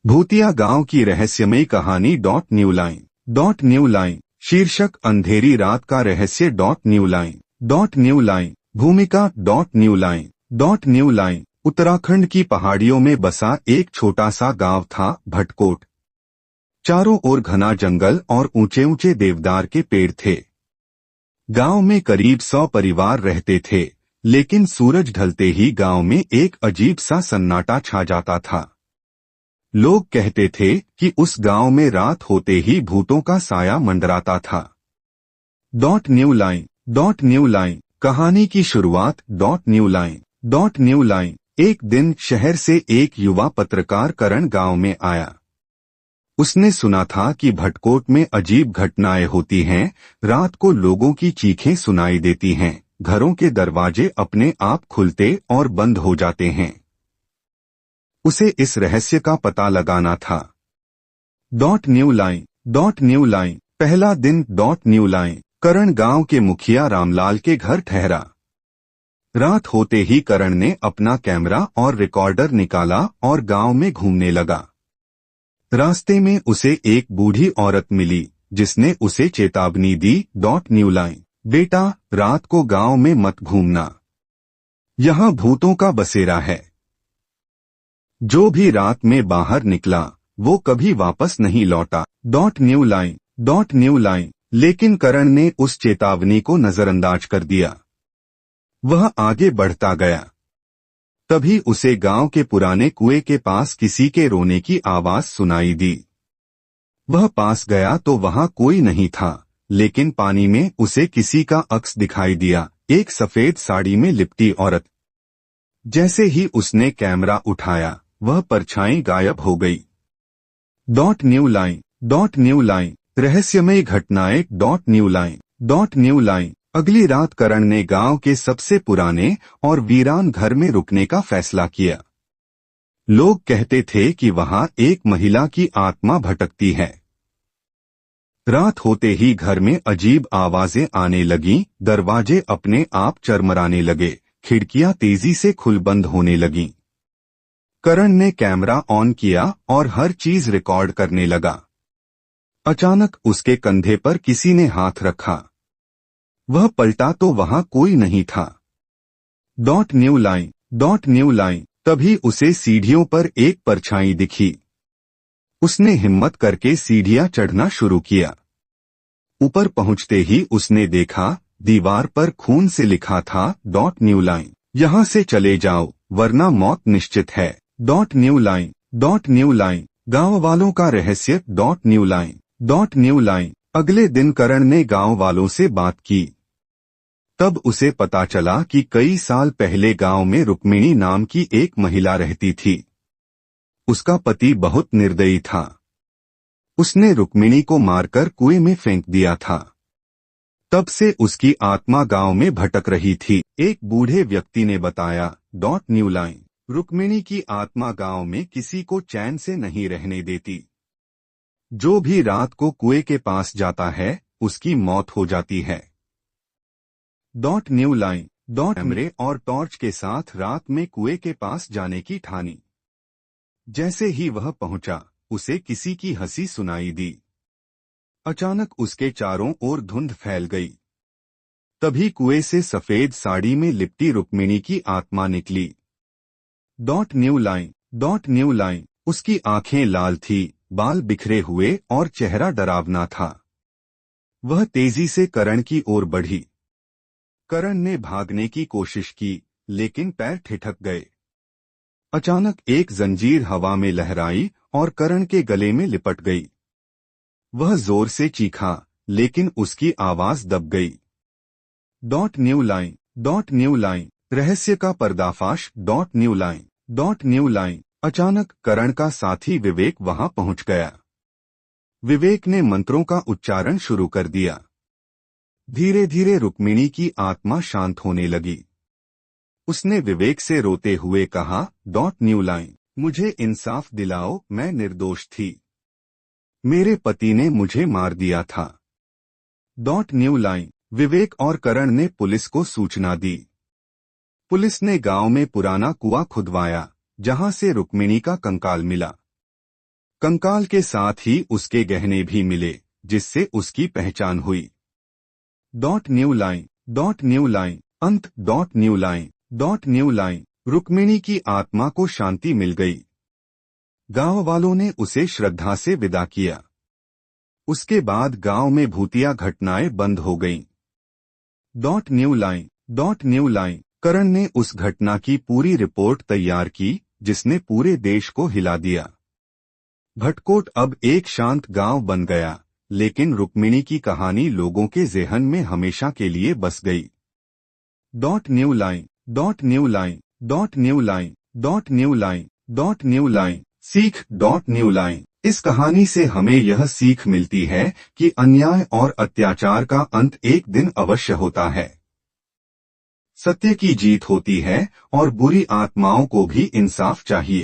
भूतिया गांव की रहस्यमयी कहानी न्यू लाइन शीर्षक अंधेरी रात का रहस्य न्यू लाइन भूमिका न्यू लाइन उत्तराखंड की पहाड़ियों में बसा एक छोटा सा गांव था भटकोट। चारों ओर घना जंगल और ऊंचे ऊंचे देवदार के पेड़ थे। गांव में करीब 100 परिवार रहते थे, लेकिन सूरज ढलते ही गांव में एक अजीब सा सन्नाटा छा जाता था। लोग कहते थे कि उस गांव में रात होते ही भूतों का साया मंडराता था। न्यू लाइन कहानी की शुरुआत न्यू लाइन एक दिन शहर से एक युवा पत्रकार करण गांव में आया। उसने सुना था कि भटकोट में अजीब घटनाएं होती हैं। रात को लोगों की चीखें सुनाई देती हैं, घरों के दरवाजे अपने आप खुलते और बंद हो जाते हैं। उसे इस रहस्य का पता लगाना था। न्यू लाइन पहला दिन न्यू लाइन करण गांव के मुखिया रामलाल के घर ठहरा। रात होते ही करण ने अपना कैमरा और रिकॉर्डर निकाला और गांव में घूमने लगा। रास्ते में उसे एक बूढ़ी औरत मिली, जिसने उसे चेतावनी दी। न्यू लाइन बेटा, रात को गांव में मत घूमना, यहाँ भूतों का बसेरा है। जो भी रात में बाहर निकला वो कभी वापस नहीं लौटा। न्यू लाइन लेकिन करण ने उस चेतावनी को नजरअंदाज कर दिया। वह आगे बढ़ता गया। तभी उसे गांव के पुराने कुएं के पास किसी के रोने की आवाज सुनाई दी। वह पास गया तो वहां कोई नहीं था, लेकिन पानी में उसे किसी का अक्स दिखाई दिया, एक सफेद साड़ी में लिपटी औरत। जैसे ही उसने कैमरा उठाया, वह परछाई गायब हो गई। न्यू लाइन रहस्यमयी घटनाएं न्यू लाइन अगली रात करण ने गांव के सबसे पुराने और वीरान घर में रुकने का फैसला किया। लोग कहते थे कि वहां एक महिला की आत्मा भटकती है। रात होते ही घर में अजीब आवाजें आने लगीं, दरवाजे अपने आप चरमराने लगे, खिड़कियां तेजी से खुल बंद होने लगीं। करण ने कैमरा ऑन किया और हर चीज रिकॉर्ड करने लगा। अचानक उसके कंधे पर किसी ने हाथ रखा। वह पलटा तो वहां कोई नहीं था। न्यू लाइन तभी उसे सीढ़ियों पर एक परछाई दिखी। उसने हिम्मत करके सीढ़ियां चढ़ना शुरू किया। ऊपर पहुंचते ही उसने देखा, दीवार पर खून से लिखा था न्यू लाइन यहां से चले जाओ वरना मौत निश्चित है। न्यू लाइन गांव वालों का रहस्य न्यू लाइन अगले दिन करण ने गांव वालों से बात की। तब उसे पता चला कि कई साल पहले गांव में रुक्मिणी नाम की एक महिला रहती थी। उसका पति बहुत निर्दयी था। उसने रुक्मिणी को मारकर कुएं में फेंक दिया था। तब से उसकी आत्मा गांव में भटक रही थी। एक बूढ़े व्यक्ति ने बताया, न्यू लाइन रुक्मिणी की आत्मा गांव में किसी को चैन से नहीं रहने देती। जो भी रात को कुएं के पास जाता है, उसकी मौत हो जाती है। न्यू लाइन कैमरे और टॉर्च के साथ रात में कुएं के पास जाने की ठानी। जैसे ही वह पहुंचा, उसे किसी की हंसी सुनाई दी। अचानक उसके चारों ओर धुंध फैल गई। तभी कुएं से सफेद साड़ी में लिपटी रुक्मिणी की आत्मा निकली। न्यू लाइन उसकी आंखें लाल थी, बाल बिखरे हुए और चेहरा डरावना था। वह तेजी से करण की ओर बढ़ी। करण ने भागने की कोशिश की, लेकिन पैर ठिठक गए। अचानक एक जंजीर हवा में लहराई और करण के गले में लिपट गई। वह जोर से चीखा, लेकिन उसकी आवाज दब गई। न्यू लाइन रहस्य का पर्दाफाश न्यू लाइन अचानक करण का साथी विवेक वहां पहुंच गया। विवेक ने मंत्रों का उच्चारण शुरू कर दिया। धीरे धीरे रुक्मिणी की आत्मा शांत होने लगी। उसने विवेक से रोते हुए कहा, न्यू लाइन मुझे इंसाफ दिलाओ, मैं निर्दोष थी। मेरे पति ने मुझे मार दिया था। न्यू लाइन विवेक और करण ने पुलिस को सूचना दी। पुलिस ने गांव में पुराना कुआं खुदवाया, जहां से रुक्मिणी का कंकाल मिला। कंकाल के साथ ही उसके गहने भी मिले, जिससे उसकी पहचान हुई। न्यू लाइन अंत। न्यू लाइन रुक्मिणी की आत्मा को शांति मिल गई। गांव वालों ने उसे श्रद्धा से विदा किया। उसके बाद गांव में भूतिया घटनाएं बंद हो गईं। न्यू लाइन करण ने उस घटना की पूरी रिपोर्ट तैयार की, जिसने पूरे देश को हिला दिया। भटकोट अब एक शांत गांव बन गया, लेकिन रुक्मिणी की कहानी लोगों के ज़हन में हमेशा के लिए बस गई। न्यू लाइन सीख। न्यू लाइन इस कहानी से हमें यह सीख मिलती है कि अन्याय और अत्याचार का अंत एक दिन अवश्य होता है। सत्य की जीत होती है और बुरी आत्माओं को भी इंसाफ चाहिए।